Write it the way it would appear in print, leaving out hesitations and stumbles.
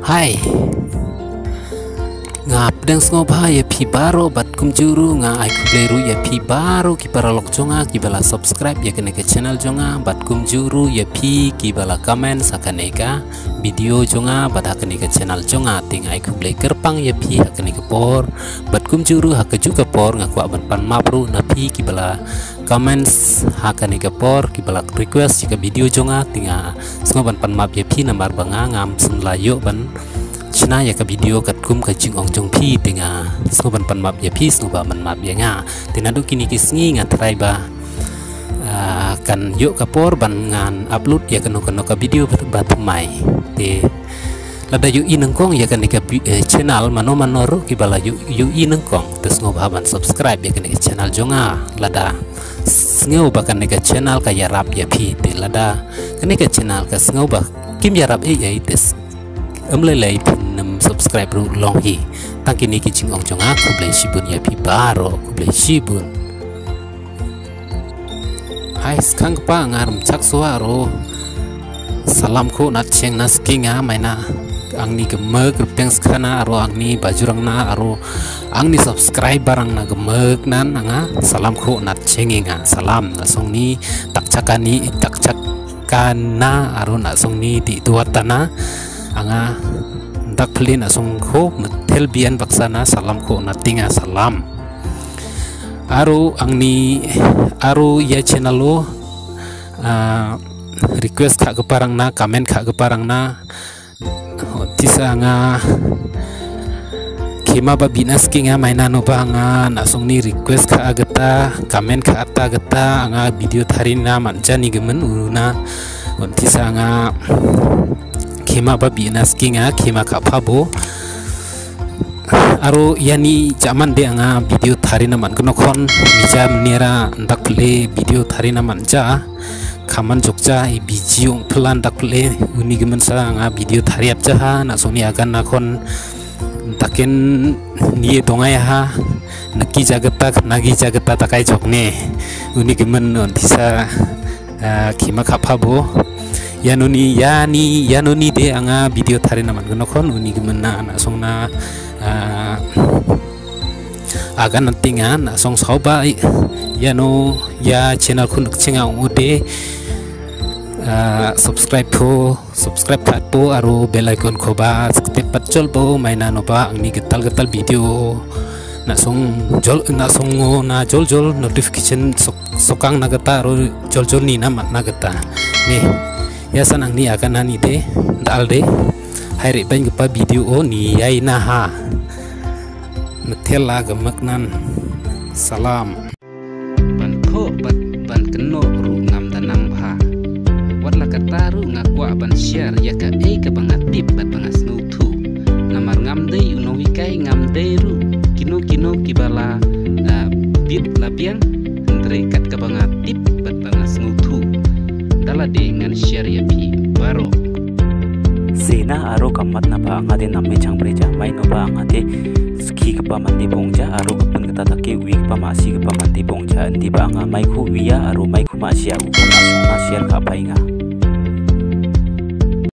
Hai ngap deng sngoba ya pi baro bat kum juru nga ai kubleru ya pi baro ki para lok jonga ki bala subscribe ya kene ke channel jonga bat kum juru ya pi ki bala comment sakaneka video jonga bat hakene ke channel jonga ting ai kuble kerpang ya pi hakene ke por bat kum juru hak juga por nga kwa ban pan mapru na pi ki bala comments hakane ke por ki bala request jika video jonga tinga sngoban pan map ya pi namar banga ngam sunlayo ban china ya ka video kat kum ka jing ong jong pi tinga sngoban pan map ya pi snoba man map ya nga tinadu kini kisngi nga try ba kan yuk ka por ban ngan upload ya kano ka video bat mai te lada yu inengkong ya kan ka channel mano manoro ki bala yu inengkong tes ngoba ban subscribe ya kan channel jonga lada sngoba kan ka channel ka yarap ya pi te lada kan ka channel ka sngoba kim yarap ai tes lelai nam subscribe ru long hi tangkini ki jing ong jonga ku blai shibun ya pi baro ku blai shibun hai skang pa ngarum chak suaro salam ko nat cheng nas kinga maina angni gemek rupeng skana aro angni bajurang na aro angni subscribe barang na gemek nan anga salam ko nat chenginga salam na songni takchakani takchakana aro na songni di tuatana anga dak pelin asong ko metel bian baksana salam ko natinga salam aro angni aro ya channel lo request kak keparang na comment kak keparang na tisa nga kema ba binas kinga maina no ba nga nasong ni request kak agata comment kak ata agata anga video tharina manjani gemen uruna tisa nga kema ba binas kinga kema ka phabo aro yani zaman de anga video tharina man knokon mijam nera ndak ple video tharina manja kaman jokja i bijiung plan dak ple uni gemen sa anga video thariap jaha na soni agan nakon taken nie dongai ha naki jagata nagi jagata takai jokne uni gemen on tisa kema ka phabo yanuni de anga video tharina man gnokon uni gimana na songna aga nantinga na song sauba yano ya channel kun chenga ude subscribe kat po aro bell icon ko ba step patchol bo maina no ba angni getal video na song jol notification sokang nagata aro jol ni na mat nagata nih ya sanang ni akan nani de dalde hari bang gepa video o ni yai naha metela gemaknan salam ban keno ru ngam danang bha watla kataru ngakwa ban share ya ka ke bangatip bat bangas nutu namar ngam de uno wikai ngam de ru kino kibala bit labian andre kat ka bangatip bat bangas nutu dala dengan share ya pi baro sena aro kamat na ba anga de namme chang preja mai no ba anga de ski ka pa mandi bongja aro kapan kata take wi pa masi ka pa mandi bongja ndi ba anga mai khu wiya aro mai khu masi aku na share ka pa inga